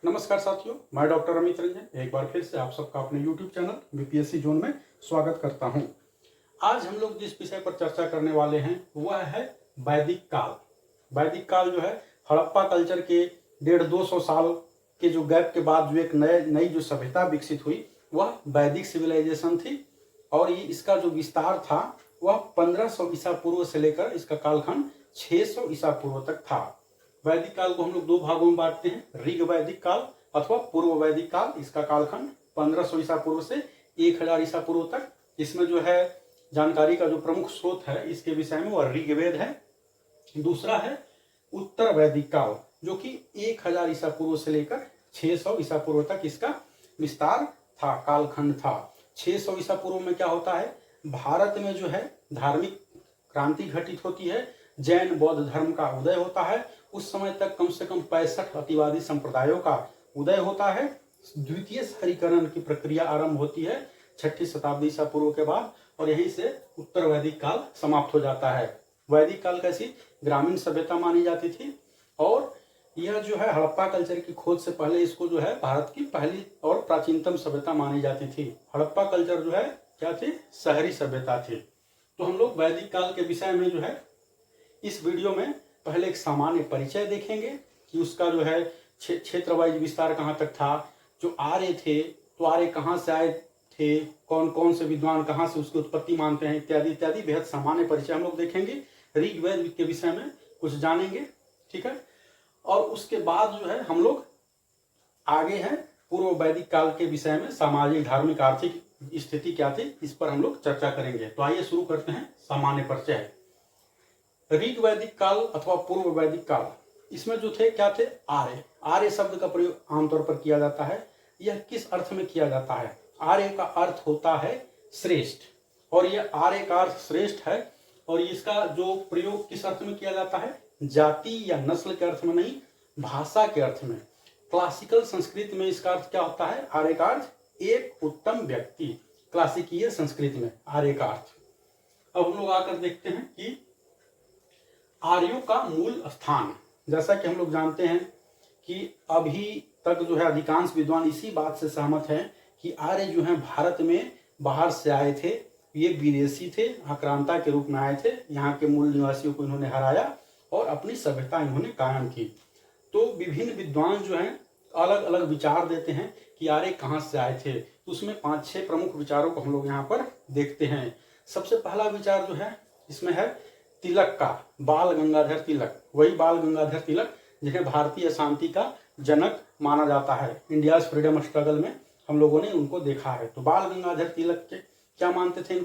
नमस्कार साथियों, मैं डॉक्टर अमित रंजन एक बार फिर से आप सबका अपने YouTube चैनल बीपीएससी जोन में स्वागत करता हूं। आज हम लोग जिस विषय पर चर्चा करने वाले हैं वह है वैदिक काल। वैदिक काल जो है हड़प्पा कल्चर के 150-200 साल के जो गैप के बाद जो एक नई जो सभ्यता विकसित हुई वह वैदिक सिविलाइजेशन थी। और ये इसका जो विस्तार था वह 1500 ईसा पूर्व से लेकर इसका कालखंड 600 ईसा पूर्व तक था। वैदिक काल को हम लोग दो भागों में बांटते हैं, ऋग वैदिक काल अथवा पूर्व वैदिक काल। इसका कालखंड 1500 ईसा पूर्व से 1000 ईसा पूर्व तक। इसमें जो है जानकारी का जो प्रमुख स्रोत है इसके विषय में वह ऋग्वेद है। दूसरा है उत्तर वैदिक काल जो कि 1000 ईसा पूर्व से लेकर 600 ईसा पूर्व तक इसका विस्तार था, कालखंड था। 600 ईसा पूर्व में क्या होता है, भारत में जो है धार्मिक क्रांति घटित होती है, जैन बौद्ध धर्म का उदय होता है। उस समय तक कम से कम 65 अतिवादी संप्रदायों का उदय होता है। द्वितीय शहरीकरण की प्रक्रिया आरंभ होती है 6ठी शताब्दी ईसा पूर्व के बाद, और यहीं से उत्तर वैदिक काल समाप्त हो जाता है। वैदिक काल कैसी ग्रामीण सभ्यता मानी जाती थी, और यह जो है हड़प्पा कल्चर की खोज से पहले इसको जो है भारत की पहली और प्राचीनतम सभ्यता मानी जाती थी। हड़प्पा कल्चर जो है क्या थी, शहरी सभ्यता थी। तो हम लोग वैदिक काल के विषय में जो है इस वीडियो में पहले एक सामान्य परिचय देखेंगे कि उसका जो है क्षेत्र वाइज विस्तार कहाँ तक था, जो आर्य थे तो आर्य कहाँ से आए थे, कौन कौन से विद्वान कहाँ से उसकी उत्पत्ति मानते हैं, इत्यादि इत्यादि बेहद सामान्य परिचय हम लोग देखेंगे। ऋग्वेद के विषय में कुछ जानेंगे, ठीक है। और उसके बाद जो है हम लोग आगे हैं पूर्व वैदिक काल के विषय में, सामाजिक धार्मिक आर्थिक स्थिति क्या थी इस पर हम लोग चर्चा करेंगे। तो आइए शुरू करते हैं सामान्य परिचय। ऋग वैदिक काल अथवा पूर्व वैदिक काल, इसमें जो थे क्या थे, आर्य। आर्य शब्द का प्रयोग आमतौर पर किया जाता है। यह किस अर्थ में किया जाता है, आर्य का अर्थ होता है श्रेष्ठ, और यह आर्य का अर्थ श्रेष्ठ है। और इसका जो प्रयोग किस अर्थ में किया जाता है, जाति या नस्ल के अर्थ में नहीं, भाषा के अर्थ में। क्लासिकल संस्कृत में इसका अर्थ क्या होता है, आर्य का अर्थ एक उत्तम व्यक्ति। क्लासिकीय संस्कृत में आर्य का अर्थ। अब हम लोग आकर देखते हैं कि आर्यों का मूल स्थान, जैसा कि हम लोग जानते हैं कि अभी तक जो है अधिकांश विद्वान इसी बात से सहमत हैं कि आर्य जो है भारत में बाहर से आए थे, ये विदेशी थे, आक्रांता के रूप में आए थे। यहाँ के मूल निवासियों को इन्होंने हराया और अपनी सभ्यता इन्होंने कायम की। तो विभिन्न विद्वान जो हैं अलग अलग विचार देते हैं कि आर्य कहाँ से आए थे। तो उसमें 5-6 प्रमुख विचारों को हम लोग यहाँ पर देखते हैं। सबसे पहला विचार जो है इसमें है तिलक का, बाल गंगाधर तिलक। वही बाल गंगाधर तिलक जिन्हें भारतीय शांति का जनक माना जाता है। इंडिया फ्रीडम स्ट्रगल में हम लोगों ने उनको देखा है। तो बाल गंगाधर तिलक के क्या मानते थे,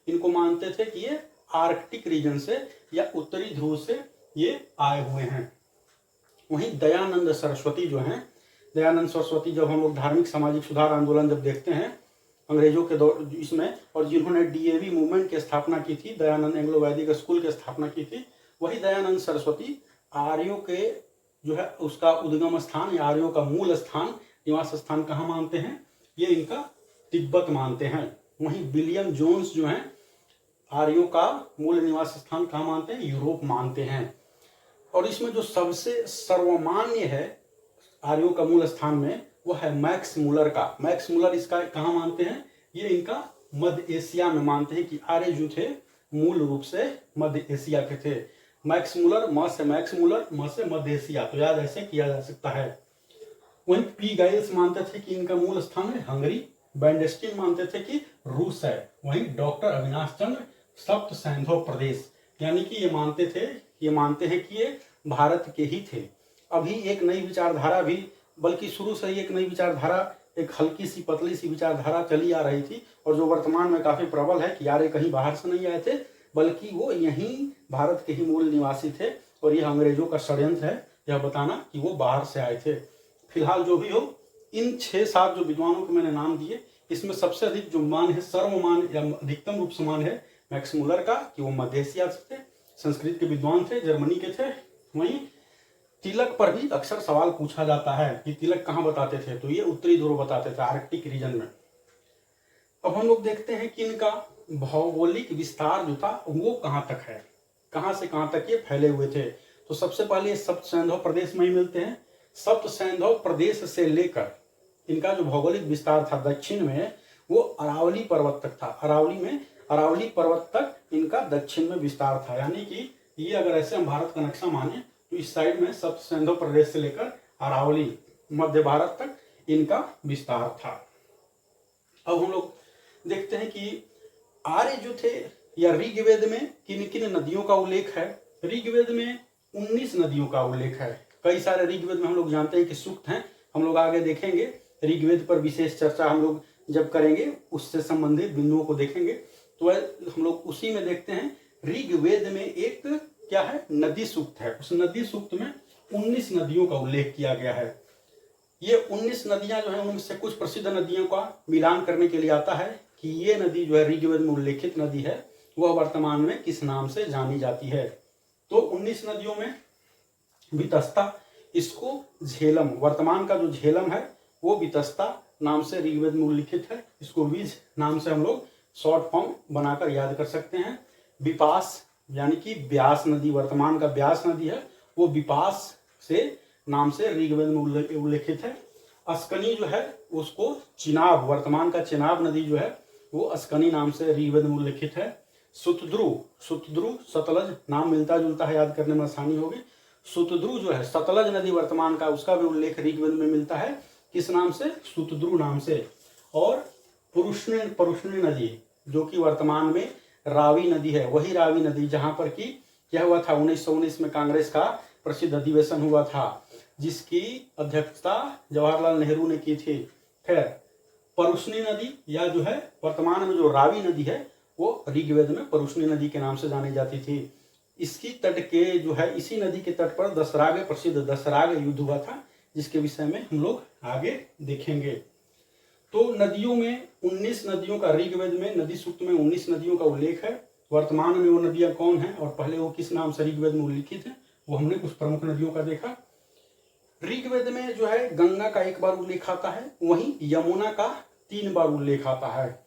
इनको मानते थे कि ये आर्कटिक रीजन से या उत्तरी ध्रुव से ये आए हुए हैं। वहीं दयानंद सरस्वती जो हैं, दयानंद सरस्वती जब हम लोग धार्मिक सामाजिक सुधार आंदोलन जब देखते हैं अंग्रेजों के दौर इसमें, और जिन्होंने डीएवी मूवमेंट की स्थापना की थी, दयानंद एंग्लो वैदिक स्कूल की स्थापना की थी, वही दयानंद सरस्वती आर्यों के जो है उसका उद्गम स्थान या आर्यों का मूल स्थान, निवास स्थान कहाँ मानते हैं, ये इनका तिब्बत मानते हैं। वहीं विलियम जोन्स जो है आर्यों का मूल निवास स्थान कहाँ मानते हैं, यूरोप मानते हैं। और इसमें जो सबसे सर्वमान्य है आर्यों का मूल स्थान में वो है मैक्स मुलर का। मैक्स मुलर इसका कहाँ मानते हैं, ये इनका मध्य एशिया में मानते हैं कि आर्य जो थे मूल रूप से मध्य एशिया के थे। मैक्स मुलर, म से मैक्स मुलर, म से मध्य एशिया, तो याद ऐसे किया जा सकता है। वहीं पी गाइल्स मानते थे कि इनका मूल स्थान है हंगरी। बैंडेस्टीन मानते थे कि रूस है। वहीं डॉक्टर अविनाश चंद्र सप्त सैंधव प्रदेश, यानी कि ये मानते हैं कि ये भारत के ही थे। अभी एक नई विचारधारा भी, बल्कि शुरू से ही एक नई विचारधारा, एक हल्की सी पतली सी विचारधारा चली आ रही थी, और जो वर्तमान में काफी प्रबल है कि आर्य कहीं बाहर से नहीं आए थे बल्कि वो यहीं भारत के ही मूल निवासी थे, और यह अंग्रेजों का षड्यंत्र है यह बताना कि वो बाहर से आए थे। फिलहाल जो भी हो, इन 6-7 जो विद्वानों को मैंने नाम दिए, इसमें सबसे अधिक जो मान है, सर्वमान या अधिकतम रूप से मान है मैक्स मुलर का कि वो मध्य एशिया से थे, संस्कृत के विद्वान थे, जर्मनी के थे। वहीं तिलक पर भी अक्सर सवाल पूछा जाता है कि तिलक कहाँ बताते थे, तो ये उत्तरी ध्रुव बताते थे, आर्कटिक रीजन में। अब हम लोग देखते हैं कि इनका भौगोलिक विस्तार जो था वो कहाँ तक है, कहाँ से कहाँ तक ये फैले हुए थे। तो सबसे पहले ये सप्त सैंधव प्रदेश में ही मिलते हैं। सप्त सैंधव प्रदेश से लेकर इनका जो भौगोलिक विस्तार था दक्षिण में वो अरावली पर्वत तक था। अरावली पर्वत तक इनका दक्षिण में विस्तार था। यानी कि ये अगर ऐसे हम भारत का नक्शा माने तो इस साइड में सप्त सैंधव प्रदेश से लेकर अरावली मध्य भारत तक इनका विस्तार था। अब हम लोग देखते हैं कि आर्य जो थे या ऋग्वेद में किन किन नदियों का उल्लेख है। ऋग्वेद में 19 नदियों का उल्लेख है। कई सारे ऋग्वेद में हम लोग जानते हैं कि सूक्त हैं, हम लोग आगे देखेंगे। ऋग्वेद पर विशेष चर्चा हम लोग जब करेंगे उससे संबंधित बिंदुओं को देखेंगे तो हम लोग उसी में देखते हैं। ऋग्वेद में एक क्या है, नदी सूक्त है। उस नदी सूक्त में 19 नदियों का उल्लेख किया गया है। ये 19 नदियां जो है उनमें से कुछ प्रसिद्ध नदियों का मिलान करने के लिए आता है कि ये नदी जो है ऋग्वेद में उल्लेखित नदी है वह वर्तमान में किस नाम से जानी जाती है। तो 19 नदियों में वितस्ता, इसको झेलम, वर्तमान का जो झेलम है वो वितस्ता नाम से ऋग्वेद में उल्लिखित है। इसको विज नाम से हम लोग शॉर्ट फॉर्म बनाकर याद कर सकते हैं। विपास यानी कि ब्यास नदी, वर्तमान का ब्यास नदी है वो विपास से नाम से ऋग्वेद में उल्लेखित है। अस्कनी जो है उसको चिनाब, वर्तमान का चिनाब नदी जो है वो अस्कनी नाम से ऋग्वेद में उल्लेखित है। सुतद्रु सतलज नाम मिलता जुलता है, याद करने में आसानी होगी। सुतद्रु जो है सतलज नदी वर्तमान का, उसका भी उल्लेख ऋग्वेद में मिलता है। किस नाम से? सुतद्रु नाम से। और परुष्णी नदी जो कि वर्तमान में रावी नदी है, वही रावी नदी जहां पर कि क्या हुआ था 1919 में कांग्रेस का प्रसिद्ध अधिवेशन हुआ था जिसकी अध्यक्षता जवाहरलाल नेहरू ने की थी। खैर, परुष्णी नदी या जो है वर्तमान में जो रावी नदी है वो ऋग्वेद में परुष्णी नदी के नाम से जानी जाती थी। इसकी तट के जो है, इसी नदी के तट पर दशराग, प्रसिद्ध दशराग युद्ध हुआ था जिसके विषय में हम लोग आगे देखेंगे। तो नदियों में 19 नदियों का, ऋग्वेद में नदी सूक्त में 19 नदियों का उल्लेख है। वर्तमान में वो नदियां कौन हैं और पहले वो किस नाम से ऋग्वेद में उल्लिखित है वो हमने कुछ प्रमुख नदियों का देखा। ऋग्वेद में जो है गंगा का एक बार उल्लेख आता है, वहीं यमुना का 3 बार उल्लेख आता है।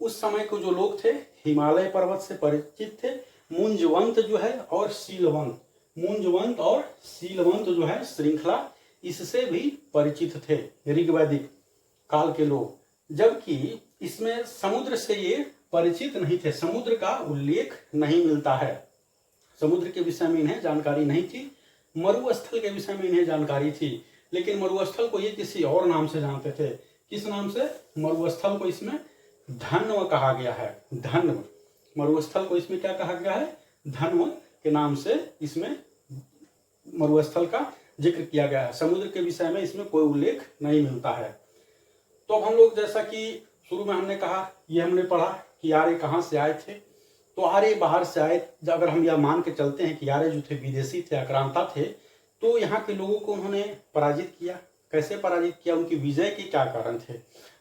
उस समय को जो लोग थे हिमालय पर्वत से परिचित थे। मुंजवंत जो है और शीलवंत, मुंजवंत और शीलवंत जो है श्रृंखला, इससे भी परिचित थे ऋग्वैदिक काल के लोग, जबकि इसमें समुद्र से ये परिचित नहीं थे। समुद्र का उल्लेख नहीं मिलता है, समुद्र के विषय में इन्हें जानकारी नहीं थी। मरुस्थल के विषय में इन्हें जानकारी थी, लेकिन मरुस्थल को ये किसी और नाम से जानते थे। किस नाम से? मरुस्थल को इसमें धन्व कहा गया है। धन्व, मरुस्थल को इसमें क्या कहा गया है? धन्व के नाम से इसमें मरुस्थल का जिक्र किया गया है। समुद्र के विषय में इसमें कोई उल्लेख नहीं मिलता है। तो अब हम लोग, जैसा कि शुरू में हमने कहा, ये हमने पढ़ा कि आर्य कहाँ से आए थे। तो आर्य बाहर से आए। अगर हम यह मान के चलते हैं कि आर्य जो थे विदेशी थे, आक्रांता थे, तो यहाँ के लोगों को उन्होंने पराजित किया। कैसे पराजित किया? उनकी विजय के क्या कारण थे?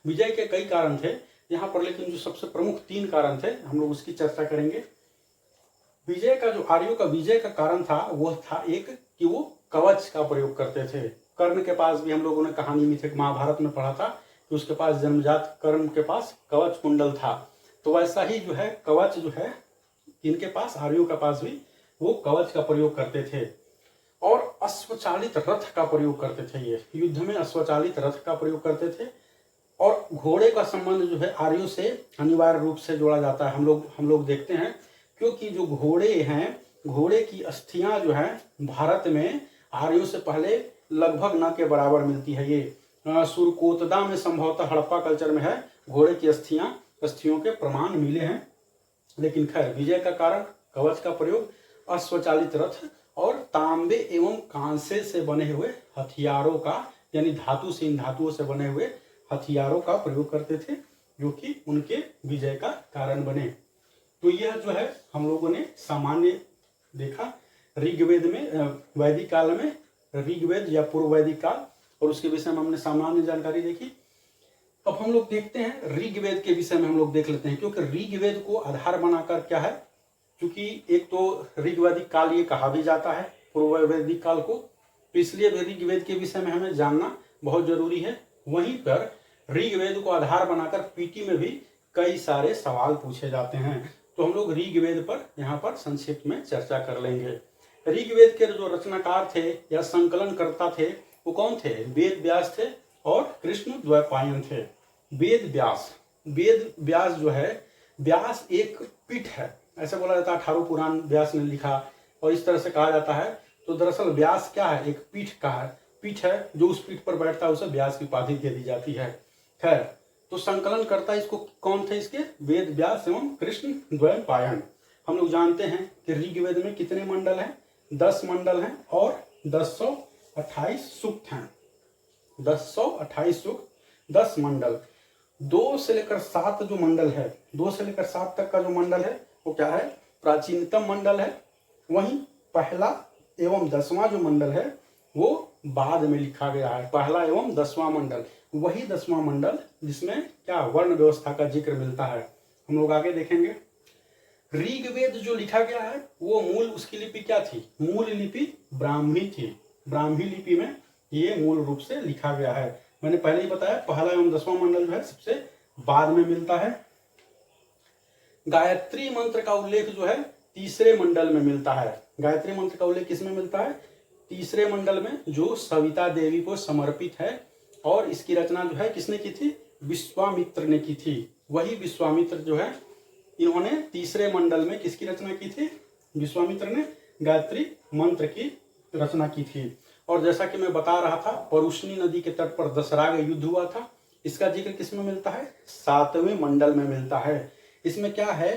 विजय के कई कारण थे यहाँ पर, लेकिन जो सबसे प्रमुख 3 कारण थे हम लोग उसकी चर्चा करेंगे। विजय का, जो आर्यों का विजय का कारण था वो था एक कि वो कवच का प्रयोग करते थे। कर्ण के पास भी हम लोगों ने कहानी मिथिक महाभारत में पढ़ा था कि उसके पास जन्मजात कर्ण के पास कवच कुंडल था। तो वैसा ही जो है कवच जो है इनके पास, आर्यों के पास भी वो कवच का प्रयोग करते थे। और अश्वचालित रथ का प्रयोग करते थे। ये युद्ध में अश्वचालित रथ का प्रयोग करते थे। और घोड़े का संबंध जो है आर्यों से अनिवार्य रूप से जोड़ा जाता है। हम लोग देखते हैं, क्योंकि जो घोड़े हैं, घोड़े की अस्थियां जो है भारत में आर्यों से पहले लगभग न के बराबर मिलती है। ये सुरकोतदा में, संभवतः हड़प्पा कल्चर में है, घोड़े की अस्थियों के प्रमाण मिले हैं। लेकिन खैर, विजय का कारण कवच का प्रयोग, अश्वचालित रथ और तांबे एवं कांसे से बने हुए हथियारों का, यानी धातु से, इन धातुओं से बने हुए हथियारों का प्रयोग करते थे, जो कि उनके विजय का कारण बने। तो यह जो है हम लोगों ने सामान्य देखा ऋग्वेद में, वैदिक काल में, ऋग्वेद या पूर्व वैदिक काल, और उसके विषय में हमने सामान्य जानकारी देखी। अब हम लोग देखते हैं ऋग्वेद के विषय में हम लोग देख लेते हैं, क्योंकि ऋग्वेद को आधार बनाकर क्या है, क्योंकि एक तो ऋग्वैदिक काल ये कहा भी जाता है पूर्व वैदिक काल को, तो इसलिए भी ऋग्वेद के विषय में हमें जानना बहुत जरूरी है। वहीं पर ऋग्वेद को आधार बनाकर पीटी में भी कई सारे सवाल पूछे जाते हैं। तो हम लोग ऋग्वेद पर यहाँ पर संक्षिप्त में चर्चा कर लेंगे। ऋग्वेद के जो रचनाकार थे या संकलन करता थे वो कौन थे? वेद व्यास थे और कृष्ण द्वैपायन थे। वेद व्यास जो है, व्यास एक पीठ है, ऐसे बोला जाता है 18 पुराण व्यास ने लिखा और इस तरह से कहा जाता है। तो दरअसल व्यास क्या है? एक पीठ का है, पीठ है, जो उस पीठ पर बैठता है उसे व्यास की उपाधि दे दी जाती है। खैर, तो संकलन करता इसको कौन थे? इसके वेद व्यास एवं कृष्ण द्वैपायन। हम लोग जानते हैं कि ऋग्वेद में कितने मंडल हैं? 10 मंडल हैं और 1028 सूक्त हैं। 1028 सूक्त, 10 मंडल। 2 से लेकर 7 जो मंडल है, 2 से लेकर 7 तक का जो मंडल है वो क्या है? प्राचीनतम मंडल है। वहीं पहला एवं 10वां जो मंडल है वो बाद में लिखा गया है। पहला एवं 10वां मंडल, वही 10वां मंडल जिसमें क्या? वर्ण व्यवस्था का जिक्र मिलता है। हम लोग आगे देखेंगे। ऋग्वेद जो लिखा गया है वो मूल, उसकी लिपि क्या थी? मूल लिपि ब्राह्मी थी। ब्राह्मी लिपि में ये मूल रूप से लिखा गया है। मैंने पहले ही बताया, पहला एवं 10वां मंडल जो है सबसे बाद में मिलता है। गायत्री मंत्र का उल्लेख जो है तीसरे मंडल में मिलता है। गायत्री मंत्र का उल्लेख किसमें मिलता है? तीसरे मंडल में, जो सविता देवी को समर्पित है। और इसकी रचना जो है किसने की थी? विश्वामित्र ने की थी। वही विश्वामित्र जो है, इन्होंने तीसरे मंडल में किसकी रचना की थी? विश्वामित्र ने गायत्री मंत्र की रचना की थी। और जैसा कि मैं बता रहा था, परुष्णी नदी के तट पर दशराग युद्ध हुआ था। इसका जिक्र किसमें मिलता है? 7वें मंडल में मिलता है। इसमें क्या है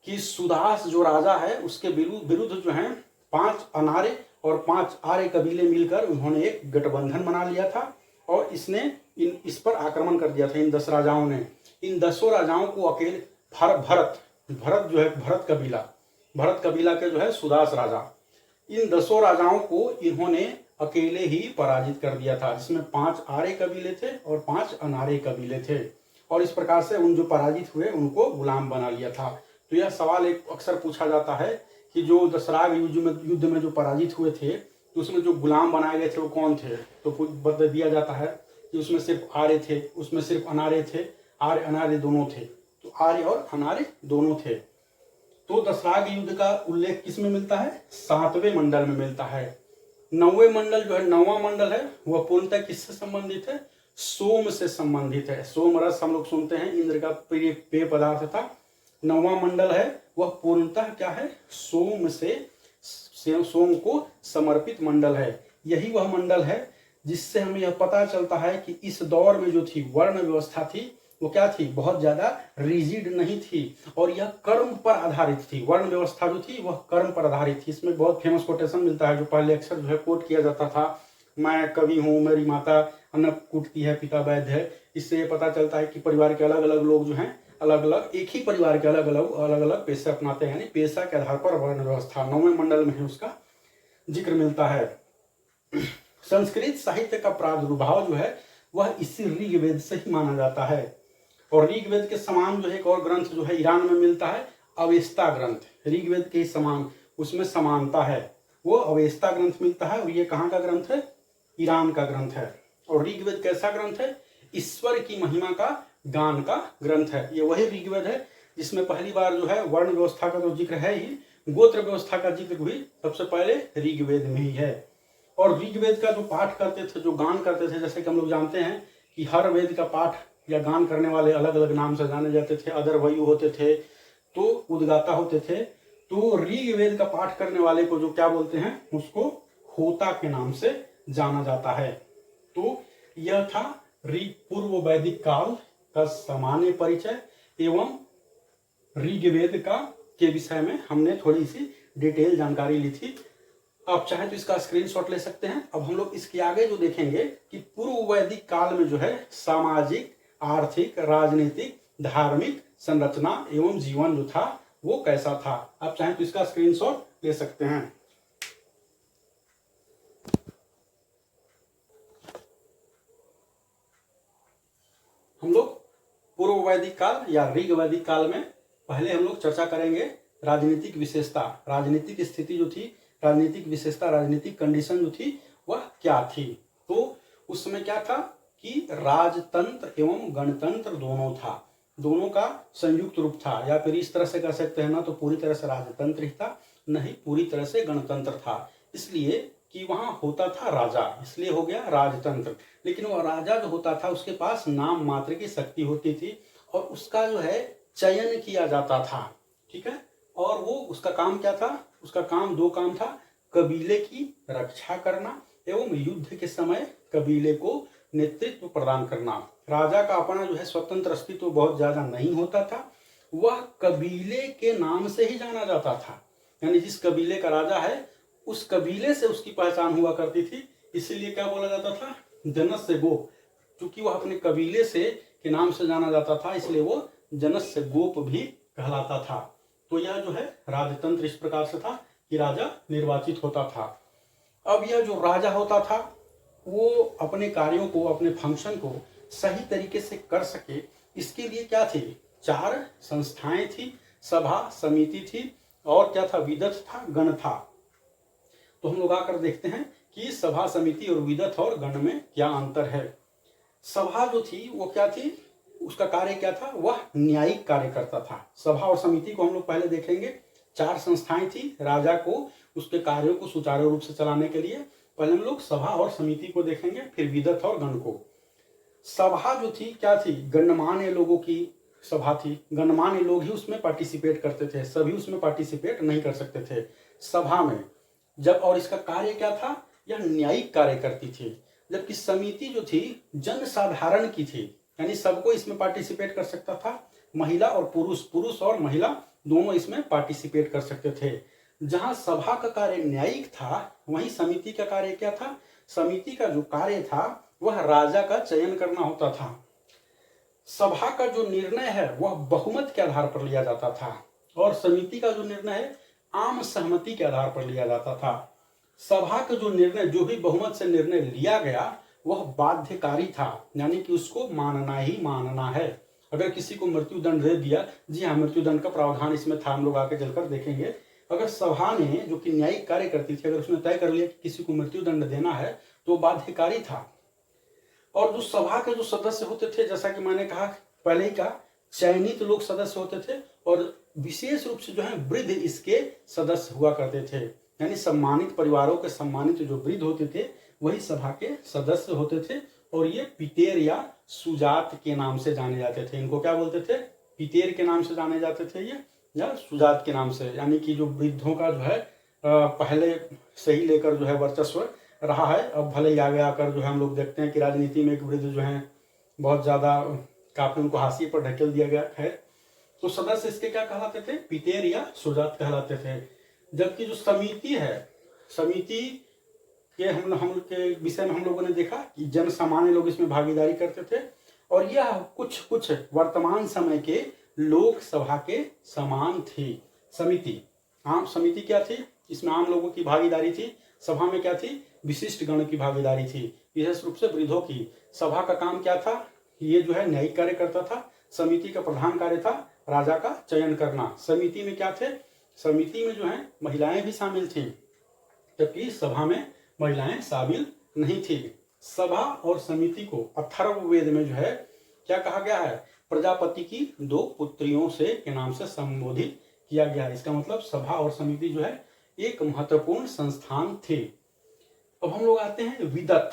कि सुदास जो राजा है उसके विरुद्ध जो है 5 अनारे और 5 आर्य कबीले मिलकर उन्होंने एक गठबंधन बना लिया था और इस पर आक्रमण कर दिया था। इन 10 राजाओं ने, इन 10 राजाओं को अकेले भरत जो है, भरत कबीला के जो है सुदास राजा, इन 10 राजाओं को इन्होंने अकेले ही पराजित कर दिया था, जिसमें 5 आर्य कबीले थे और 5 अनार्य कबीले थे। और इस प्रकार से उन जो पराजित हुए उनको गुलाम बना लिया था। तो यह सवाल एक अक्सर पूछा जाता है कि जो दशराग युद्ध में जो पराजित हुए थे, तो उसमें जो गुलाम बनाए गए थे वो कौन थे? तो बता दिया जाता है कि उसमें सिर्फ आर्य थे, उसमें सिर्फ अनार्य थे, आर्य अनार्य दोनों थे। तो आर्य और अनार्य दोनों थे। तो दशराग युद्ध का उल्लेख किस में मिलता है? 7वें मंडल में मिलता है। 9वें मंडल जो है, 9वां मंडल है, वह पूर्णतः किससे संबंधित है? सोम से संबंधित है। सोम रस हम लोग सुनते हैं, इंद्र का प्रिय पेय पदार्थ था। 9वां मंडल है वह पूर्णतः क्या है? सोम को समर्पित मंडल है। यही वह मंडल है जिससे हमें यह पता चलता है कि इस दौर में जो थी वर्ण व्यवस्था थी वो क्या थी? बहुत ज्यादा रिजिड नहीं थी और यह कर्म पर आधारित थी। वर्ण व्यवस्था जो थी वह कर्म पर आधारित थी। इसमें बहुत फेमस कोटेशन मिलता है जो पहले अक्सर जो है कोट किया जाता था, मैं कवि हूँ, मेरी माता अन्न कूटती है, पिता वैद्य है। इससे ये पता चलता है कि परिवार के अलग अलग लोग जो हैं, अलग अलग, एक ही परिवार के अलग अलग पेशे अपनाते हैं, यानी पेशा के आधार पर वर्ण व्यवस्था 9वें मंडल में ही उसका जिक्र मिलता है। संस्कृत साहित्य का प्रादुर्भाव जो है वह इसी ऋग्वेद से ही माना जाता है। और ऋग्वेद के समान जो है एक और ग्रंथ जो है ईरान में मिलता है, अवेस्ता ग्रंथ। ऋग्वेद के समान उसमें समानता है, वो अवेस्ता ग्रंथ मिलता है। और ये कहाँ का ग्रंथ है? ईरान का ग्रंथ है। और ऋग्वेद कैसा ग्रंथ है? ईश्वर की महिमा का गान का ग्रंथ है। ये वही ऋग्वेद है जिसमें पहली बार जो है वर्ण व्यवस्था का तो जिक्र है ही, गोत्र व्यवस्था का जिक्र भी सबसे पहले ऋग्वेद में ही है। और ऋग्वेद का जो पाठ करते थे, जो गान करते थे, जैसे कि हम लोग जानते हैं कि हर वेद का पाठ या गान करने वाले अलग अलग नाम से जाने जाते थे। अदरवयु होते थे, तो उद्गाता होते थे। तो ऋग्वेद का पाठ करने वाले को जो क्या बोलते हैं? उसको होता के नाम से जाना जाता है। तो यह था पूर्व वैदिक काल का सामान्य परिचय एवं ऋग्वेद के विषय में हमने थोड़ी सी डिटेल जानकारी ली थी। आप चाहें तो इसका स्क्रीनशॉट ले सकते हैं। अब हम लोग इसके आगे जो देखेंगे कि पूर्व वैदिक काल में जो है सामाजिक, आर्थिक, राजनीतिक, धार्मिक संरचना एवं जीवन जो था वो कैसा था। आप चाहें तो इसका स्क्रीनशॉट ले सकते हैं। हम लोग पूर्व वैदिक काल या ऋग वैदिक काल में पहले हम लोग चर्चा करेंगे राजनीतिक विशेषता, राजनीतिक स्थिति जो थी, राजनीतिक विशेषता, राजनीतिक कंडीशन जो थी वह क्या थी। तो उस समय क्या था कि राजतंत्र एवं गणतंत्र दोनों था, दोनों का संयुक्त रूप था। या फिर इस तरह से कह सकते हैं ना, तो पूरी तरह से राजतंत्र ही था, नहीं पूरी तरह से गणतंत्र था। इसलिए कि वहां होता था राजा, इसलिए हो गया राजतंत्र। लेकिन वो राजा जो होता था उसके पास नाम मात्र की शक्ति होती थी और उसका जो है चयन किया जाता था, ठीक है। और वो उसका काम क्या था, उसका काम दो काम था, कबीले की रक्षा करना एवं युद्ध के समय कबीले को नेतृत्व प्रदान करना। राजा का अपना जो है स्वतंत्र अस्तित्व बहुत ज्यादा नहीं होता था, वह कबीले के नाम से ही जाना जाता था। यानी जिस कबीले का राजा है उस कबीले से उसकी पहचान हुआ करती थी, इसीलिए क्या बोला जाता था, जनस्य गोप। क्योंकि वह अपने कबीले से के नाम से जाना जाता था इसलिए वो जनस्य गोप भी कहलाता था। तो यह जो है राजतंत्र इस प्रकार से था कि राजा निर्वाचित होता था। अब यह जो राजा होता था वो अपने कार्यों को, अपने फंक्शन को सही तरीके से कर सके, इसके लिए क्या थी, 4 संस्थाएं थी, सभा समिति थी और क्या था, विदत था, गण था। तो हम लोग आकर देखते हैं कि सभा समिति और विदत और गण में क्या अंतर है। सभा जो थी वो क्या थी, उसका कार्य क्या था, वह न्यायिक कार्य करता था। सभा और समिति को हम लोग पहले देखेंगे। 4 संस्थाएं थी राजा को उसके कार्यों को सुचारू रूप से चलाने के लिए। पहले हम लोग सभा और समिति को देखेंगे, फिर विदत और गण को। सभा जो थी क्या थी, गणमान्य लोगों की सभा थी। गणमान्य लोग ही उसमें पार्टिसिपेट करते थे, सभी उसमें पार्टिसिपेट नहीं कर सकते थे सभा में जब। और इसका कार्य क्या था, यह न्यायिक कार्य करती थी। जबकि समिति जो थी जन साधारण की थी, यानी सबको इसमें पार्टिसिपेट कर सकता था। महिला और पुरुष, पुरुष और महिला दोनों इसमें पार्टिसिपेट कर सकते थे। जहां सभा का कार्य न्यायिक था वहीं समिति का कार्य क्या था, समिति का जो कार्य था वह राजा का चयन करना होता था। सभा का जो निर्णय है वह बहुमत के आधार पर लिया जाता था और समिति का जो निर्णय है आम सहमति के आधार पर लिया जाता था। सभा का जो निर्णय, जो भी बहुमत से निर्णय लिया गया वह बाध्यकारी था, यानी कि उसको मानना ही मानना है। अगर किसी को मृत्यु दंड दे दिया, जी हाँ, मृत्यु दंड का प्रावधान इसमें था, हम लोग आगे चलकर देखेंगे। अगर सभा ने, जो कि न्यायिक कार्य करती थी, अगर उसने तय कर लिया कि किसी को मृत्यु दंड देना है तो बाध्यकारी था। और जो सभा के जो सदस्य होते थे, जैसा कि मैंने कहा पहले ही कहा, चयनित लोग सदस्य होते थे और विशेष रूप से जो है वृद्ध इसके सदस्य हुआ करते थे। यानी सम्मानित परिवारों के सम्मानित जो वृद्ध होते थे वही सभा के सदस्य होते थे और ये पितेर या सुजात के नाम से जाने जाते थे। इनको क्या बोलते थे, पितेर के नाम से जाने जाते थे ये, या सुजात के नाम से। यानी कि जो वृद्धों का जो है पहले से ही लेकर जो है वर्चस्व रहा है। अब भले ही आगे आकर जो है हम लोग देखते हैं कि राजनीति में एक वृद्ध जो है बहुत ज्यादा काफी उनको हाशिए पर ढकेल दिया गया है। तो सदस्य इसके क्या कहलाते थे, पितेर या सुजात कहलाते थे। जबकि जो समिति है, समिति के हम के विषय में हम लोगों ने देखा कि जन सामान्य लोग इसमें भागीदारी करते थे और यह कुछ कुछ वर्तमान समय के लोकसभा के समान थी। समिति, आम समिति क्या थी, इसमें आम लोगों की भागीदारी थी। सभा में क्या थी, विशिष्ट गण की भागीदारी थी, विशेष रूप से वृद्धों की। सभा का काम क्या था, ये जो है न्यायिक कार्य करता था। समिति का प्रधान कार्य था राजा का चयन करना। समिति में क्या थे, समिति में जो है महिलाएं भी शामिल थी, जबकि सभा में महिलाएं शामिल नहीं थी। सभा और समिति को अथर्ववेद में जो है क्या कहा गया है, प्रजापति की 2 पुत्रियों से के नाम से संबोधित किया गया है। इसका मतलब सभा और समिति जो है एक महत्वपूर्ण संस्थान थे। अब हम लोग आते हैं विदत।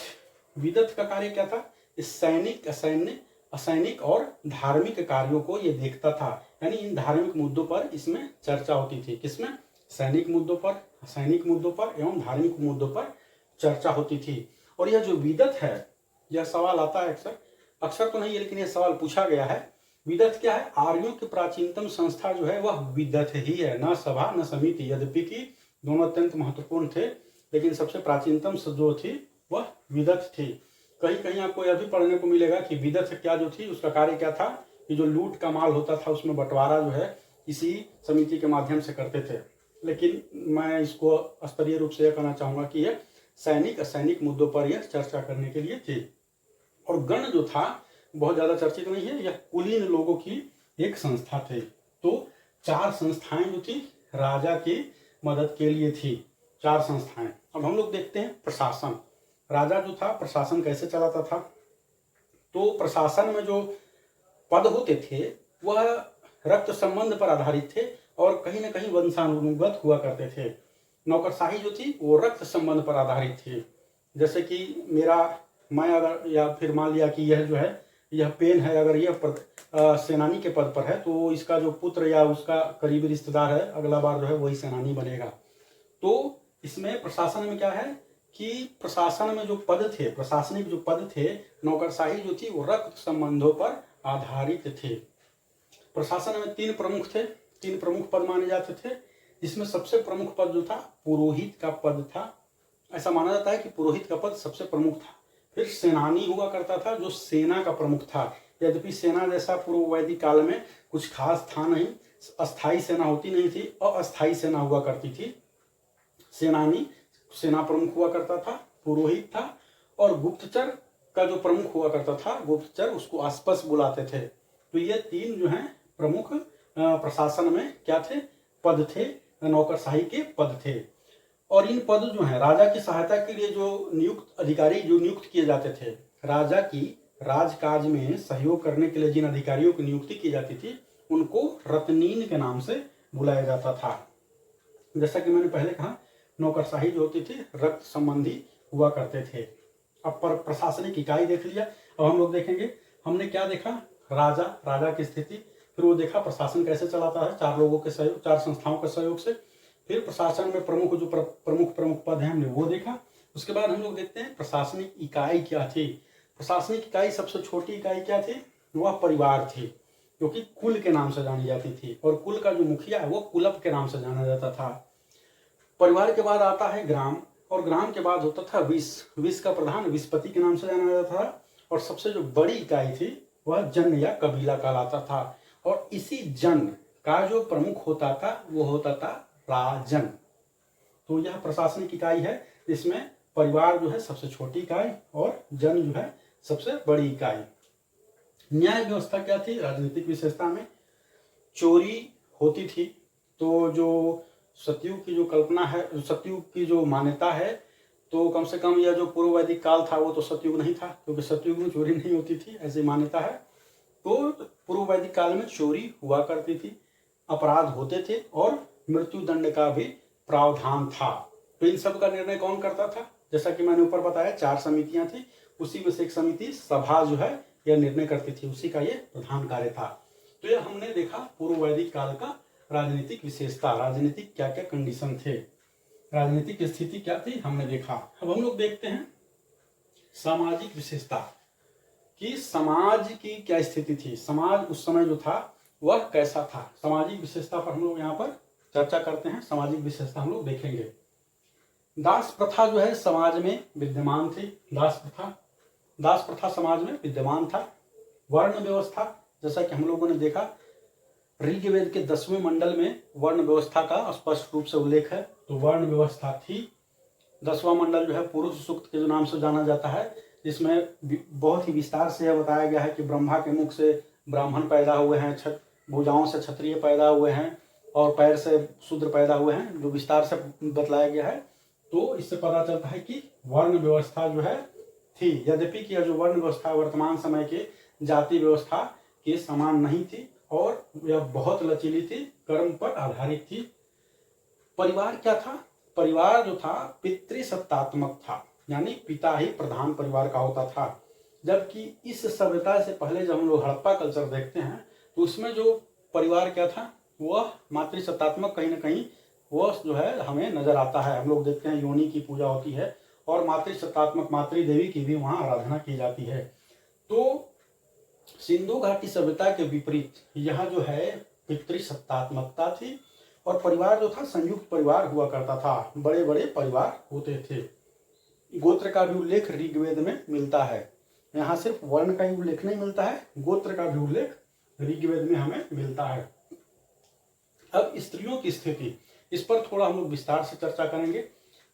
विदत का कार्य क्या था, सैनिक, असैन्य, असैनिक और धार्मिक कार्यों को ये देखता था। यानी इन धार्मिक मुद्दों पर इसमें चर्चा होती थी। किसमें, सैनिक मुद्दों पर, असैनिक मुद्दों पर एवं धार्मिक मुद्दों पर चर्चा होती थी। और यह जो विदत है, यह सवाल आता है अक्सर, अक्सर तो नहीं है लेकिन यह सवाल पूछा गया है। विदत क्या है, आर्यों की प्राचीनतम संस्था जो है वह विदत ही है, न सभा न समिति। यद्यपि कि दोनों अत्यंत महत्वपूर्ण थे लेकिन सबसे प्राचीनतम जो थी वह विदत थी। कहीं कहीं आपको यह भी पढ़ने को मिलेगा कि विदत क्या जो थी उसका कार्य क्या था, कि जो लूट का माल होता था उसमें बंटवारा जो है इसी समिति के माध्यम से करते थे। लेकिन मैं इसको स्तरीय रूप से यह कहना चाहूंगा कि यह सैनिक असैनिक मुद्दों पर यह चर्चा करने के लिए थी। और गण जो था बहुत ज्यादा चर्चित नहीं है, यह कुलीन लोगों की एक संस्था थी। तो 4 संस्थाएं जो थी राजा की मदद के लिए थी, 4 संस्थाएं। अब हम लोग देखते हैं प्रशासन। राजा जो था प्रशासन कैसे चलाता था। तो प्रशासन में जो पद होते थे वह रक्त संबंध पर आधारित थे और कहीं ना कहीं वंशानुगत हुआ करते थे। नौकरशाही जो थी वो रक्त संबंध पर आधारित थी। जैसे कि मैं अगर, या फिर मान लिया कि यह जो है, यह पेन है, अगर यह सेनानी के पद पर है तो इसका जो पुत्र या उसका करीबी रिश्तेदार है अगला बार जो है वही सेनानी बनेगा। तो इसमें प्रशासन में क्या है कि प्रशासन में जो पद थे, प्रशासनिक जो पद थे, नौकरशाही जो थी वो रक्त संबंधों पर आधारित थे। प्रशासन में 3 प्रमुख थे, 3 प्रमुख पद माने जाते थे। इसमें सबसे प्रमुख पद जो था पुरोहित का पद था। ऐसा माना जाता है कि पुरोहित का पद सबसे प्रमुख था। फिर सेनानी हुआ करता था जो सेना का प्रमुख था। यद्यपि सेना जैसा पूर्व वैदिक काल में कुछ खास था नहीं, अस्थायी सेना होती नहीं थी, अस्थायी सेना हुआ करती थी। सेनानी सेना प्रमुख हुआ करता था, पुरोहित था, और गुप्तचर का जो प्रमुख हुआ करता था, गुप्तचर, उसको आसपास बुलाते थे। तो ये 3 जो हैं प्रमुख प्रशासन में क्या थे, पद थे, नौकरशाही के पद थे। और इन पद जो हैं राजा की सहायता के लिए जो नियुक्त अधिकारी जो नियुक्त किए जाते थे, राजा की राजकाज में सहयोग करने के लिए जिन अधिकारियों की नियुक्ति की जाती थी उनको रत्नीन के नाम से बुलाया जाता था। जैसा कि मैंने पहले कहा, नौकरशाही जो होती थी रक्त संबंधी हुआ करते थे। अब पर प्रशासनिक इकाई देख लिया, अब हम लोग देखेंगे हमने क्या देखा, राजा की स्थिति, फिर वो देखा प्रशासन कैसे चलाता है 4 लोगों के सहयोग, 4 संस्थाओं के सहयोग से। फिर प्रशासन में प्रमुख जो प्रमुख पद हैं हमने वो देखा। उसके बाद हम लोग देखते हैं प्रशासनिक इकाई क्या थी। प्रशासनिक इकाई सबसे छोटी इकाई क्या थी, वह परिवार थी, क्योंकि कुल के नाम से जानी जाती थी, और कुल का जो मुखिया है वो कुलप के नाम से जाना जाता था। परिवार के बाद आता है ग्राम, और ग्राम के बाद होता था विस का प्रधान विस्पति के नाम से जाना जाता था। और सबसे जो बड़ी इकाई थी वह जन या कबीला कहलाता था, और इसी जन का जो प्रमुख होता था वो होता था राजन। तो यह प्रशासनिक इकाई है, इसमें परिवार जो है सबसे छोटी इकाई और जन जो है सबसे बड़ी इकाई। न्याय व्यवस्था क्या थी, राजनीतिक विशेषता में चोरी होती थी, तो जो सतयुग की जो कल्पना है, सतयुग की जो मान्यता है, तो कम से कम यह जो पूर्व वैदिक काल था वो तो सतयुग नहीं था, क्योंकि सतयुग में चोरी नहीं होती थी, ऐसी मान्यता है। तो पूर्व वैदिक काल में चोरी हुआ करती थी, अपराध होते थे, और मृत्यु दंड का भी प्रावधान था। तो इन सब का निर्णय कौन करता था, जैसा कि मैंने ऊपर बताया 4 समितियां थी, उसी में से एक समिति सभा जो है यह निर्णय करती थी, उसी का ये प्रधान कार्य था। तो यह हमने देखा पूर्व वैदिक काल का राजनीतिक विशेषता, राजनीतिक क्या क्या कंडीशन थे, राजनीतिक स्थिति क्या थी हमने देखा। अब हम लोग देखते हैं सामाजिक विशेषता, कि समाज की क्या स्थिति थी, समाज उस समय जो था वह कैसा था। सामाजिक विशेषता पर हम लोग यहाँ पर चर्चा करते हैं, सामाजिक विशेषता हम लोग देखेंगे। दास प्रथा जो है समाज में विद्यमान थी, दास प्रथा समाज में विद्यमान था। वर्ण व्यवस्था, जैसा कि हम लोगों ने देखा ऋग्वेद के 10वें मंडल में वर्ण व्यवस्था का स्पष्ट रूप से उल्लेख है, तो वर्ण व्यवस्था थी। 10वां मंडल जो है पुरुष सूक्त के नाम से जाना जाता है, जिसमें बहुत ही विस्तार से यह बताया गया है कि ब्रह्मा के मुख से ब्राह्मण पैदा हुए हैं, भुजाओं से क्षत्रिय पैदा हुए हैं, और पैर से शूद्र पैदा हुए हैं, जो विस्तार से बतलाया गया है। तो इससे पता चलता है कि वर्ण व्यवस्था जो है थी, यद्यपि कि जो वर्ण व्यवस्था वर्तमान समय के जाति व्यवस्था के समान नहीं थी, और यह बहुत लचीली थी, कर्म पर आधारित थी। परिवार क्या था, परिवार जो था पितृसत्तात्मक था, यानी पिता ही प्रधान परिवार का होता था। जबकि इस सभ्यता से पहले जब हम लोग हड़प्पा कल्चर देखते हैं तो उसमें जो परिवार क्या था वह मातृसत्तात्मक कहीं ना कहीं वह जो है हमें नजर आता है। हम लोग देखते हैं योनि की पूजा होती है, और मातृसत्तात्मक मातृदेवी की भी वहाँ आराधना की जाती है। तो सिंधु घाटी सभ्यता के विपरीत यह जो है पितृसत्तात्मकता थी, और परिवार जो था संयुक्त परिवार हुआ करता था, बड़े बड़े परिवार होते थे। गोत्र का भी उल्लेख ऋग्वेद में मिलता है, यहाँ सिर्फ वर्ण का ही उल्लेख नहीं मिलता है, गोत्र का भी उल्लेख ऋग्वेद में हमें मिलता है। अब स्त्रियों की स्थिति, इस पर थोड़ा हम लोग विस्तार से चर्चा करेंगे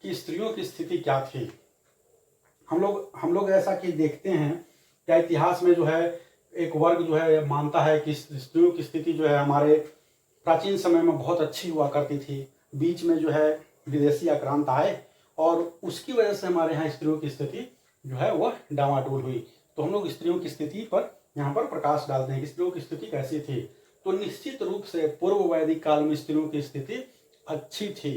कि स्त्रियों की स्थिति क्या थी। हम लोग ऐसा कि देखते हैं क्या इतिहास में जो है एक वर्ग जो है मानता है कि स्त्रियों की स्थिति जो है हमारे प्राचीन समय में बहुत अच्छी हुआ करती थी, बीच में जो है विदेशी आक्रांत आए और उसकी वजह से हमारे यहाँ स्त्रियों की स्थिति जो है वह डामाडोल हुई। तो हम लोग स्त्रियों की स्थिति पर यहाँ पर प्रकाश डालते हैं कि स्त्रियों की स्थिति कैसी थी। तो निश्चित रूप से पूर्व वैदिक काल में स्त्रियों की स्थिति अच्छी थी।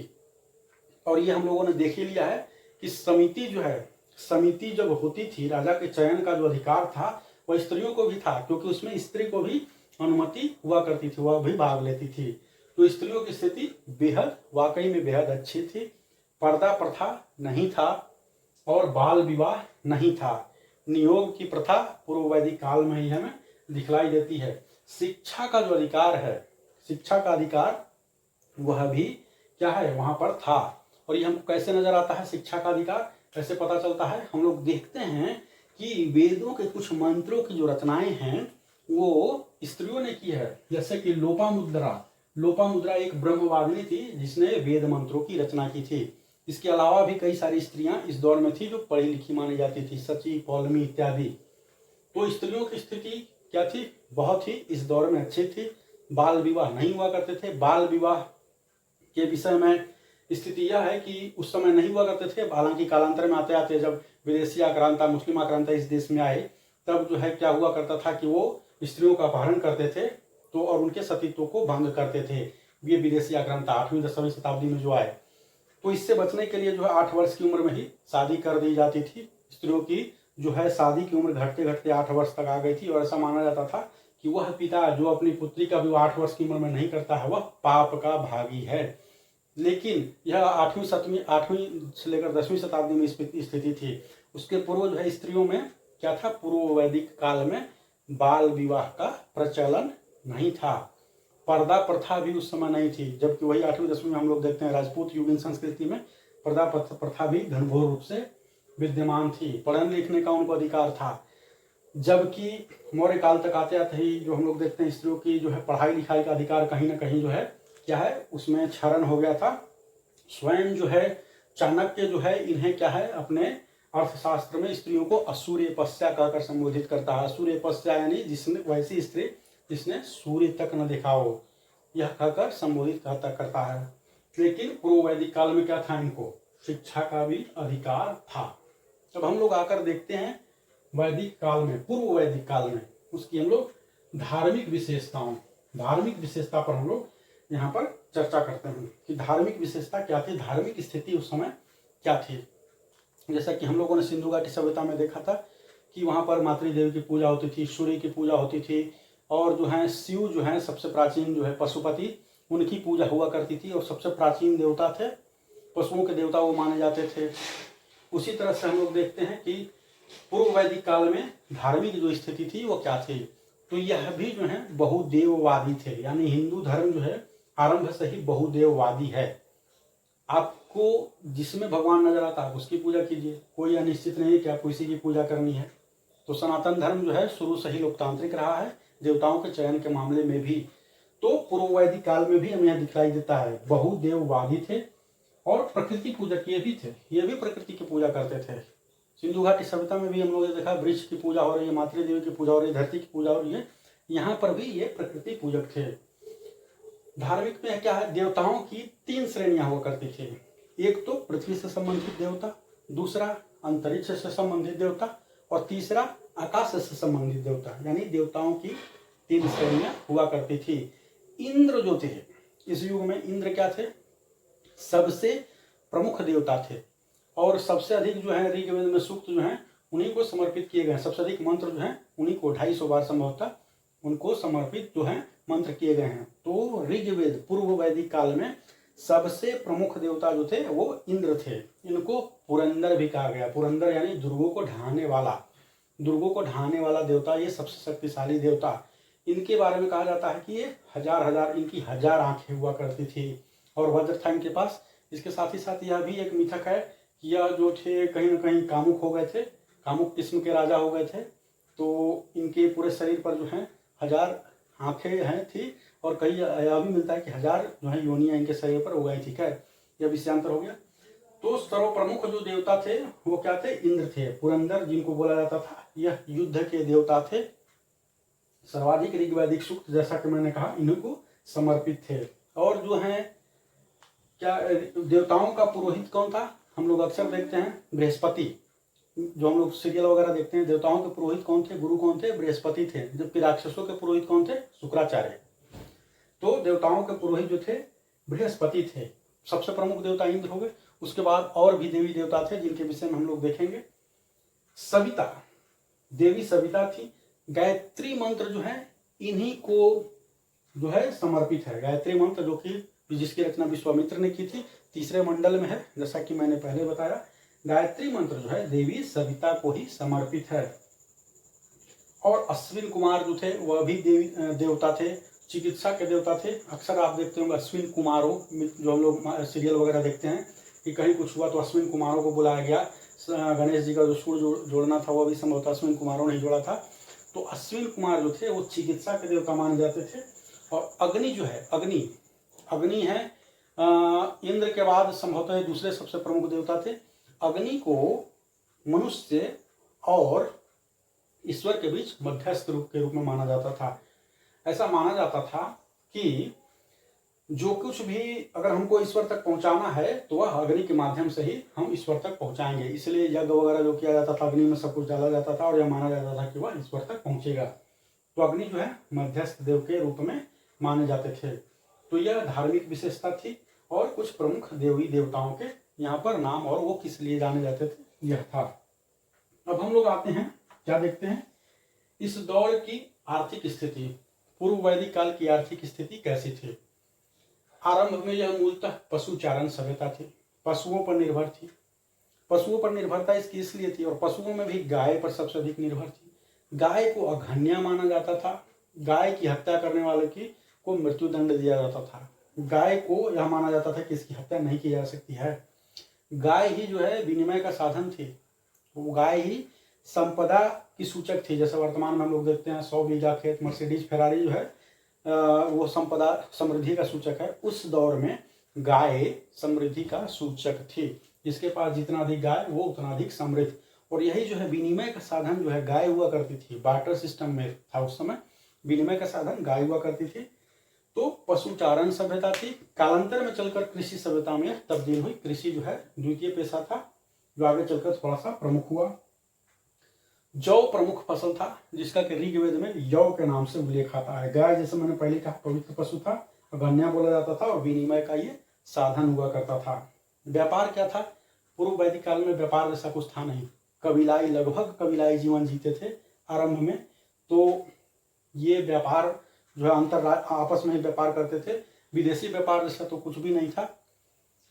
और ये हम लोगों ने देख ही लिया है कि समिति जो है, समिति जब होती थी, राजा के चयन का जो अधिकार था वह स्त्रियों को भी था, क्योंकि उसमें स्त्री को भी अनुमति हुआ करती थी, वह भी भाग लेती थी। तो स्त्रियों की स्थिति बेहद, वाकई में बेहद अच्छी थी। पर्दा प्रथा नहीं था और बाल विवाह नहीं था। नियोग की प्रथा पूर्व वैदिक काल में ही हमें दिखलाई देती है। शिक्षा का जो अधिकार है, शिक्षा का अधिकार वह भी क्या है, वहां पर था। और ये हमको कैसे नजर आता है शिक्षा का अधिकार, कैसे पता चलता है? हम लोग देखते हैं कि वेदों के कुछ मंत्रों की जो रचनाएं हैं वो स्त्रियों ने की है। जैसे कि लोपामुद्रा एक ब्रह्मवादिनी थी जिसने वेद मंत्रों की रचना की थी। इसके अलावा भी कई सारी स्त्रियां इस दौर में थी जो पढ़ी लिखी मानी जाती थी, सची, पौलमी इत्यादि। तो स्त्रियों की स्थिति क्या थी, बहुत ही इस दौर में अच्छी थी। बाल विवाह नहीं हुआ करते थे। बाल विवाह के विषय में स्थिति यह है कि उस समय नहीं हुआ करते थे, हालांकि कालांतर में आते आते जब विदेशी आक्रांता, मुस्लिम आक्रांता इस देश में आए, तब जो है क्या हुआ करता था कि वो स्त्रियों का अपहरण करते थे तो और उनके सतीत्व को भंग करते थे। ये विदेशी आक्रांता 8वीं-10वीं शताब्दी में जो आए, तो इससे बचने के लिए जो है 8 वर्ष की उम्र में ही शादी कर दी जाती थी। स्त्रियों की जो है शादी की उम्र घटते घटते 8 वर्ष तक आ गई थी और ऐसा माना जाता था कि वह पिता जो अपनी पुत्री का विवाह 8 वर्ष की उम्र में नहीं करता है वह पाप का भागी है। लेकिन यह 8वीं से लेकर 10वीं शताब्दी में स्थिति थी। उसके पूर्व जो है स्त्रियों में क्या था, पूर्व वैदिक काल में बाल विवाह का प्रचलन नहीं था। पर्दा प्रथा भी उस समय नहीं थी, जबकि वही 8वीं-10वीं में हम लोग देखते हैं राजपूत युगीन संस्कृति में पर्दा प्रथा भी घनघोर रूप से विद्यमान थी। पढ़ने लिखने का उनको अधिकार था। जबकि मौर्य काल तक आते आते ही जो हम लोग देखते हैं स्त्रियों की जो है पढ़ाई लिखाई का अधिकार कहीं ना कहीं जो है क्या है, उसमें क्षरण हो गया था। स्वयं जो है चाणक्य जो है इन्हें क्या है, अपने अर्थशास्त्र में स्त्रियों को असूर्यपस्या कहकर संबोधित करता है। असूर्यपस्या यानी जिसने, वैसी स्त्री जिसने सूर्य तक न देखा हो, यह कहकर संबोधित करता है। लेकिन पूर्व वैदिक काल में क्या था, इनको शिक्षा का भी अधिकार था। अब हम लोग आकर देखते हैं वैदिक काल में, पूर्व वैदिक काल में उसकी हम लोग धार्मिक विशेषता पर हम लोग यहाँ पर चर्चा करते हैं कि धार्मिक विशेषता क्या थी, धार्मिक स्थिति उस समय क्या थी। जैसा कि हम लोगों ने सिंधु घाटी सभ्यता में देखा था कि वहाँ पर मातृदेवी की पूजा होती थी, सूर्य की पूजा होती थी, और जो है शिव जो है सबसे प्राचीन जो है पशुपति, उनकी पूजा हुआ करती थी, और सबसे प्राचीन देवता थे, पशुओं के देवता वो माने जाते थे। उसी तरह से हम लोग देखते हैं कि पूर्व वैदिक काल में धार्मिक जो स्थिति थी वो क्या थी, तो यह भी जो है बहुदेववादी थे। यानी हिंदू धर्म जो है आरंभ से ही बहुदेववादी है। आपको जिसमें भगवान नजर आता है उसकी पूजा कीजिए, कोई अनिश्चित नहीं कि आपको इसी की पूजा करनी है। तो सनातन धर्म जो है शुरू से ही लोकतांत्रिक रहा है, देवताओं के चयन के मामले में भी। तो पूर्व वैदिक काल में भी हमें यह दिखलाई देता है, बहुदेववादी थे और प्रकृति पूजक ये भी थे, ये भी प्रकृति की पूजा करते थे। सिंधु घाटी सभ्यता में भी हम लोगों ने देखा वृक्ष की पूजा हो रही है, मातृदेवी की पूजा हो रही है, धरती की पूजा हो रही है, यहाँ पर भी ये प्रकृति पूजक थे। धार्मिक में क्या है, देवताओं की 3 श्रेणियां हुआ करती थी। एक तो पृथ्वी से संबंधित देवता, दूसरा अंतरिक्ष से संबंधित देवता, और तीसरा आकाश से संबंधित देवता। यानी देवताओं की 3 श्रेणियां हुआ करती थी। इंद्र जो थे, इस युग में इंद्र क्या थे, सबसे प्रमुख देवता थे, और सबसे अधिक जो है ऋग्वेद में सूक्त जो है उन्हीं को समर्पित किए गए। सबसे अधिक मंत्र जो है उन्हीं को 250 बार संभवतः उनको समर्पित जो है मंत्र किए गए हैं। तो ऋग्वेद पूर्व वैदिक काल में सबसे प्रमुख देवता जो थे वो इंद्र थे। इनको पुरंदर भी कहा गया। पुरंदर यानी दुर्गों को ढाने वाला देवता, ये सबसे शक्तिशाली देवता। इनके बारे में कहा जाता है कि ये हजार इनकी 1000 आंखें हुआ करती थी और वज्र था इनके पास। इसके साथ ही साथ यह भी एक मिथक है कि यह जो थे कहीं ना कहीं कामुक हो गए थे, कामुक किस्म के राजा हो गए थे। तो इनके पूरे शरीर पर जो है 1000 आंखें हैं थी, और कई यह भी मिलता है कि 1000 जो है योनियां इनके शरीर पर उगाई थी। क्या यह विषयांतर हो गया। तो सर्वप्रमुख जो देवता थे वो क्या थे, इंद्र थे। पुरंदर जिनको बोला जाता था, यह युद्ध के देवता थे। सर्वाधिक ऋग्वैदिक सूक्त जैसा कि मैंने कहा इन्हीं को समर्पित थे। और जो है क्या देवताओं का पुरोहित कौन था, हम लोग अक्सर देखते हैं बृहस्पति। जो हम लोग सीरियल वगैरह देखते हैं, देवताओं के पुरोहित कौन थे, गुरु कौन थे, बृहस्पति थे। जबकि राक्षसों के पुरोहित कौन थे, शुक्राचार्य। तो देवताओं के पुरोहित जो थे बृहस्पति थे। सबसे प्रमुख देवता इंद्र हो गए। उसके बाद और भी देवी देवता थे जिनके विषय में हम लोग देखेंगे। सविता, देवी सविता थी। गायत्री मंत्र जो है इन्हीं को जो है समर्पित है। गायत्री मंत्र जो कि जिसकी रचना विश्वामित्र ने की थी, तीसरे मंडल में है, जैसा कि मैंने पहले बताया। गायत्री मंत्र जो है देवी सविता को ही समर्पित है। और अश्विन कुमार जो थे वह भी देवता थे, चिकित्सा के देवता थे। अक्सर आप देखते होंगे अश्विन कुमारों, जो हम लोग सीरियल वगैरह देखते हैं कि कहीं कुछ हुआ तो अश्विन कुमारों को बुलाया गया। गणेश जी का जो सूर जोड़ना था वह भी संभवतः अश्विन कुमारों ने जोड़ा था। तो अश्विन कुमार जो थे वो चिकित्सा के देवता माने जाते थे। और अग्नि जो है, अग्नि है इंद्र के बाद संभवतः दूसरे सबसे प्रमुख देवता थे। अग्नि को मनुष्य और ईश्वर के बीच मध्यस्थ रूप के रूप में माना जाता था। ऐसा माना जाता था कि जो कुछ भी अगर हमको ईश्वर तक पहुंचाना है तो वह अग्नि के माध्यम से ही हम ईश्वर तक पहुंचाएंगे। इसलिए यज्ञ वगैरह जो किया जाता था अग्नि में सब कुछ डाला जाता था और यह माना जाता था कि वह ईश्वर तक पहुंचेगा। तो अग्नि जो है मध्यस्थ देव के रूप में माने जाते थे। तो यह धार्मिक विशेषता थी और कुछ प्रमुख देवी देवताओं के यहाँ पर नाम और वो किस लिए जाने जाते थे यह था। अब हम लोग आते हैं, क्या देखते हैं, इस दौर की आर्थिक स्थिति, पूर्व वैदिक काल की आर्थिक स्थिति कैसी थी। आरंभ में यह मूलतः पशुचारण सभ्यता थी, पशुओं पर निर्भर थी। पशुओं पर निर्भरता इसकी इसलिए थी, और पशुओं में भी गाय पर सबसे अधिक निर्भर थी। गाय को अघन्या माना जाता था। गाय की हत्या करने वाले को मृत्युदंड दिया जाता था। गाय को यह माना जाता था कि इसकी हत्या नहीं की जा सकती है। गाय ही जो है विनिमय का साधन थी। वो गाय ही संपदा की सूचक थी। जैसे वर्तमान में हम लोग देखते हैं 100 बीघा खेत, मर्सिडीज फेरारी जो है वो संपदा समृद्धि का सूचक है। उस दौर में गाय समृद्धि का सूचक थी। जिसके पास जितना अधिक गाय वो उतना अधिक समृद्ध। और यही जो है विनिमय का साधन जो है गाय हुआ करती थी। बार्टर सिस्टम में था उस समय, विनिमय का साधन गाय हुआ करती थी। तो पशुचारण सभ्यता थी। कालांतर में चलकर कृषि सभ्यता में तब्दील हुई। कृषि जो है द्वितीय पेशा था जो आगे चलकर थोड़ा सा प्रमुख हुआ। जौ प्रमुख फसल था जिसका कि ऋग्वेद में यौ के नाम से उल्लेख आता है। गाय जैसे मैंने पहले कहा पवित्र पशु था, अघन्या बोला जाता था और विनिमय का ये साधन हुआ करता था। व्यापार क्या था, पूर्व वैदिक काल में व्यापार जैसा कुछ था नहीं। कबीलाई, लगभग कबीलाई जीवन जीते थे आरंभ में। तो ये व्यापार जो है अंतर आपस में ही व्यापार करते थे। विदेशी व्यापार जैसा तो कुछ भी नहीं था,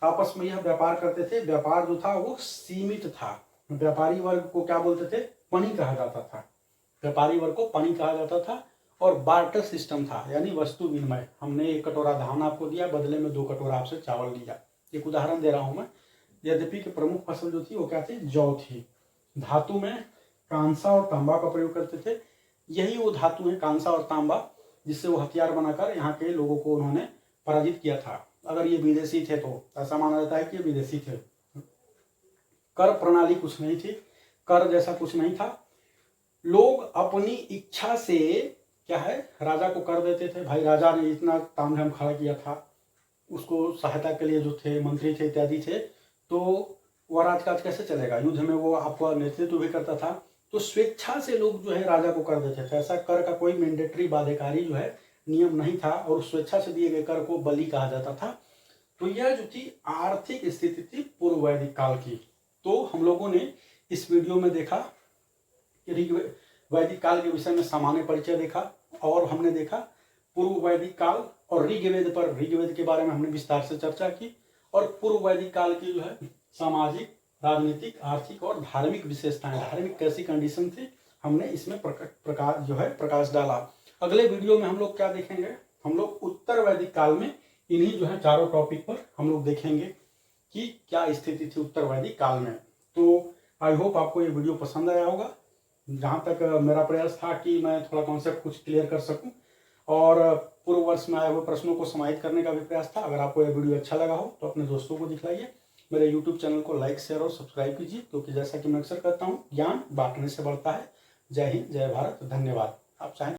आपस में यह व्यापार करते थे। व्यापार जो था वो सीमित था। व्यापारी वर्ग को क्या बोलते थे, पणी कहा जाता था। व्यापारी वर्ग को पणी कहा जाता था। और बार्टर सिस्टम था, यानी वस्तु विनिमय। हमने 1 कटोरा धान आपको दिया, बदले में 2 कटोरा आपसे चावल लिया। एक उदाहरण दे रहा हूं मैं। यद्यपि की प्रमुख फसल जो थी वो क्या थी, जौ थी। धातु में कांसा और तांबा का प्रयोग करते थे। यही वो धातु है कांसा और तांबा जिससे वो हथियार बनाकर यहाँ के लोगों को उन्होंने पराजित किया था। अगर ये विदेशी थे तो ऐसा माना जाता है कि ये विदेशी थे। कर प्रणाली कुछ नहीं थी, कर जैसा कुछ नहीं था। लोग अपनी इच्छा से क्या है राजा को कर देते थे। भाई राजा ने इतना तामझाम खड़ा किया था, उसको सहायता के लिए जो थे मंत्री थे इत्यादि थे, तो वह राजकाज कैसे चलेगा। युद्ध में वो आपका नेतृत्व भी करता था। तो स्वेच्छा से लोग जो है राजा को कर देते थे। ऐसा कर का कोई मैंडेटरी बाध्यकारी जो है नियम नहीं था, और उस स्वेच्छा से दिए गए कर को बलि कहा जाता था। तो यह जो थी आर्थिक स्थिति थी पूर्व वैदिक काल की। तो हम लोगों ने इस वीडियो में देखा वैदिक काल के विषय में सामान्य परिचय देखा, और हमने देखा पूर्व वैदिक काल और ऋग्वेद पर, ऋग्वेद के बारे में हमने विस्तार से चर्चा की। और पूर्व वैदिक काल की जो है सामाजिक, राजनीतिक, आर्थिक और धार्मिक विशेषताएं, धार्मिक कैसी कंडीशन थी, हमने इसमें प्रकाश डाला। अगले वीडियो में हम लोग क्या देखेंगे, हम लोग उत्तर वैदिक काल में इन्हीं जो है चारों टॉपिक पर हम लोग देखेंगे कि क्या स्थिति थी उत्तर वैदिक काल में। तो आई होप आपको ये वीडियो पसंद आया होगा। जहाँ तक मेरा प्रयास था कि मैं थोड़ा कॉन्सेप्ट कुछ क्लियर कर सकूं, और पूर्व वर्ष में आए हुए प्रश्नों को समाहित करने का भी प्रयास था। अगर आपको यह वीडियो अच्छा लगा हो तो अपने दोस्तों को दिखलाइए। मेरे YouTube चैनल को लाइक, शेयर और सब्सक्राइब कीजिए, क्योंकि जैसा कि मैं अक्सर कहता हूँ, ज्ञान बांटने से बढ़ता है। जय हिंद, जय भारत, धन्यवाद। आप चाहें